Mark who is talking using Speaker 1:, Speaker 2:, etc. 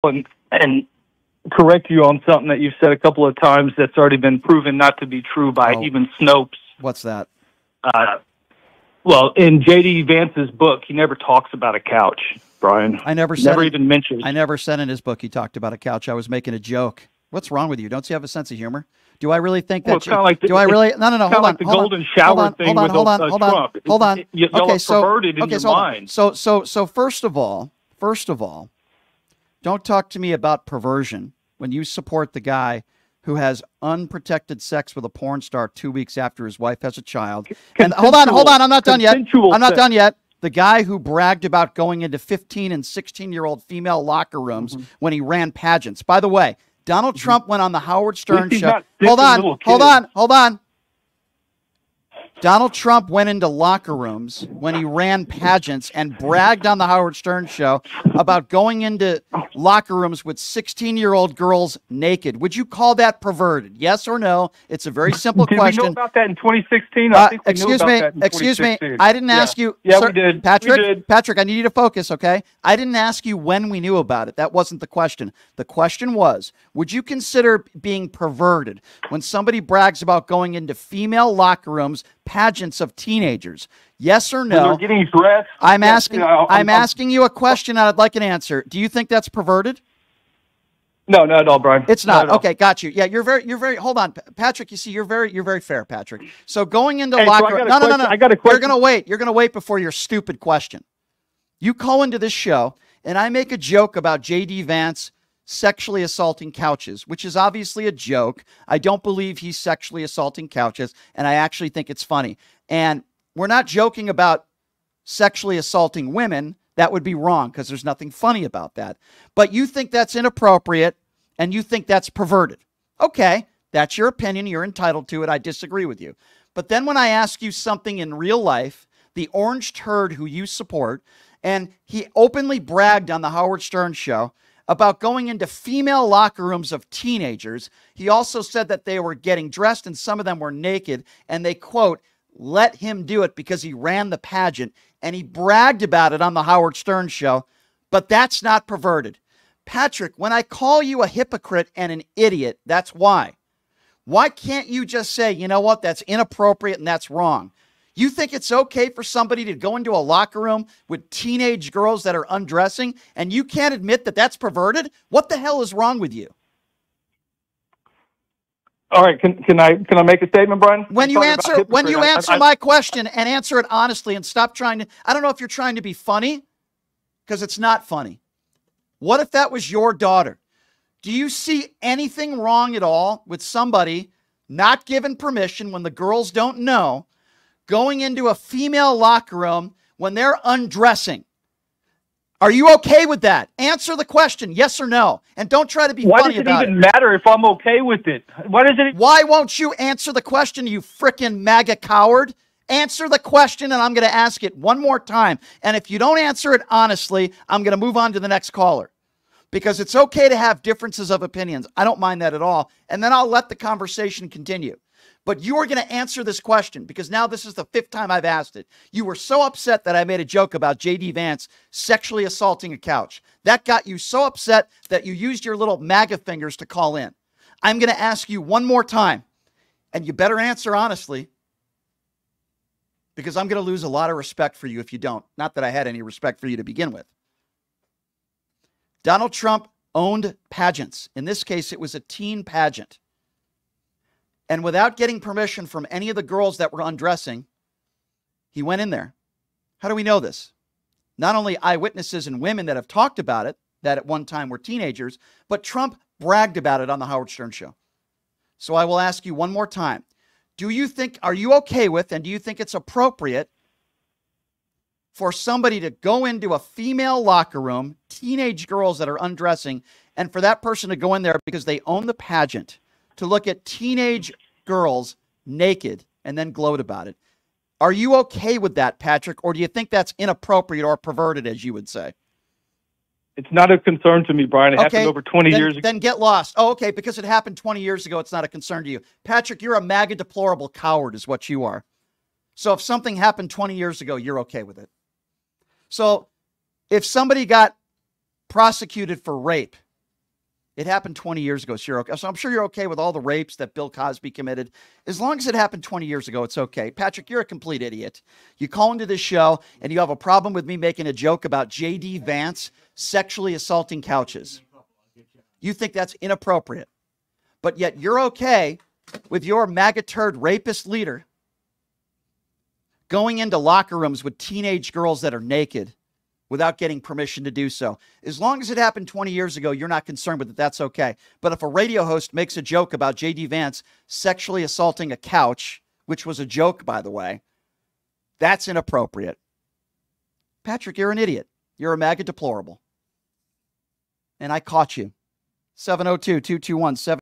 Speaker 1: and correct you on something that you've said a couple of times that's already been proven not to be true by even Snopes.
Speaker 2: What's that?
Speaker 1: Well, in J.D. Vance's book, he never talks about a couch, Brian.
Speaker 2: I never
Speaker 1: even mentioned.
Speaker 2: I never said in his book he talked about a couch. I was making a joke. What's wrong with you? Don't you have a sense of humor? Do I really think that?
Speaker 1: Well, like
Speaker 2: do I really? No. Hold on.
Speaker 1: The golden shower thing with Trump.
Speaker 2: Hold on.
Speaker 1: Y'all are perverted in your mind.
Speaker 2: So first of all, don't talk to me about perversion when you support the guy who has unprotected sex with a porn star 2 weeks after his wife has a child. And hold on. I'm not done yet. The guy who bragged about going into 15 and 16-year-old female locker rooms when he ran pageants. By the way, Donald Trump went on the Howard Stern show. Hold on. Donald Trump went into locker rooms when he ran pageants and bragged on the Howard Stern show about going into locker rooms with 16-year-old girls naked. Would you call that perverted? Yes or no? It's a very simple question.
Speaker 1: Did we know about that in 2016? I think we knew about that in 2016.
Speaker 2: Excuse me. I didn't ask you.
Speaker 1: Yeah,
Speaker 2: sir,
Speaker 1: we did.
Speaker 2: Patrick, I need you to focus, okay? I didn't ask you when we knew about it. That wasn't the question. The question was, would you consider being perverted when somebody brags about going into female locker rooms, pageants of teenagers? Yes or no?
Speaker 1: They're getting dressed.
Speaker 2: I'm asking you a question and I'd like an answer. Do you think that's perverted?
Speaker 1: No, not at all, Brian.
Speaker 2: It's not. Okay, got you. Yeah, you're very hold on, Patrick, you see you're very fair, Patrick. So going into locker room. No.
Speaker 1: I got a question.
Speaker 2: You're going to wait before your stupid question. You call into this show and I make a joke about J.D. Vance sexually assaulting couches, which is obviously a joke. I don't believe he's sexually assaulting couches, and I actually think it's funny. And we're not joking about sexually assaulting women. That would be wrong because there's nothing funny about that. But you think that's inappropriate and you think that's perverted. Okay, that's your opinion. You're entitled to it. I disagree with you. But then when I ask you something in real life, the orange turd who you support, and he openly bragged on the Howard Stern show about going into female locker rooms of teenagers. He also said that they were getting dressed and some of them were naked, and they, quote, let him do it because he ran the pageant, and he bragged about it on the Howard Stern show, but that's not perverted. Patrick, when I call you a hypocrite and an idiot, that's why. Why can't you just say, you know what, that's inappropriate and that's wrong? You think it's okay for somebody to go into a locker room with teenage girls that are undressing and you can't admit that that's perverted? What the hell is wrong with you?
Speaker 1: All right, can I make a statement, Brian?
Speaker 2: When you answer my question and answer it honestly and stop trying to, I don't know if you're trying to be funny because it's not funny. What if that was your daughter? Do you see anything wrong at all with somebody not given permission when the girls don't know, going into a female locker room when they're undressing? Are you okay with that? Answer the question, yes or no. And don't try to be funny about it.
Speaker 1: Why does it even matter if I'm okay with it?
Speaker 2: Why won't you answer the question, you frickin' MAGA coward? Answer the question, and I'm going to ask it one more time. And if you don't answer it honestly, I'm going to move on to the next caller. Because it's okay to have differences of opinions. I don't mind that at all. And then I'll let the conversation continue. But you are going to answer this question because now this is the 5th time I've asked it. You were so upset that I made a joke about J.D. Vance sexually assaulting a couch. That got you so upset that you used your little MAGA fingers to call in. I'm going to ask you one more time, and you better answer honestly because I'm going to lose a lot of respect for you if you don't. Not that I had any respect for you to begin with. Donald Trump owned pageants. In this case, it was a teen pageant. And without getting permission from any of the girls that were undressing, he went in there. How do we know this? Not only eyewitnesses and women that have talked about it, that at one time were teenagers, but Trump bragged about it on the Howard Stern show. So I will ask you one more time. Are you okay with, and do you think it's appropriate for somebody to go into a female locker room, teenage girls that are undressing, and for that person to go in there because they own the pageant, to look at teenage girls naked and then gloat about it? Are you okay with that, Patrick, or do you think that's inappropriate or perverted, as you would say?
Speaker 1: It's not a concern to me, Brian. It happened over 20 years ago.
Speaker 2: Then get lost. Oh, okay, because it happened 20 years ago, it's not a concern to you. Patrick, you're a MAGA deplorable coward is what you are. So if something happened 20 years ago, you're okay with it. So if somebody got prosecuted for rape It happened 20 years ago, so you're okay. So I'm sure you're okay with all the rapes that Bill Cosby committed. As long as it happened 20 years ago, it's okay. Patrick, you're a complete idiot. You call into this show and you have a problem with me making a joke about J.D. Vance sexually assaulting couches. You think that's inappropriate. But yet you're okay with your MAGA turd rapist leader going into locker rooms with teenage girls that are naked without getting permission to do so. As long as it happened 20 years ago, you're not concerned with it. That's okay. But if a radio host makes a joke about J.D. Vance sexually assaulting a couch, which was a joke, by the way, that's inappropriate. Patrick, you're an idiot. You're a MAGA deplorable. And I caught you. 702-221-7.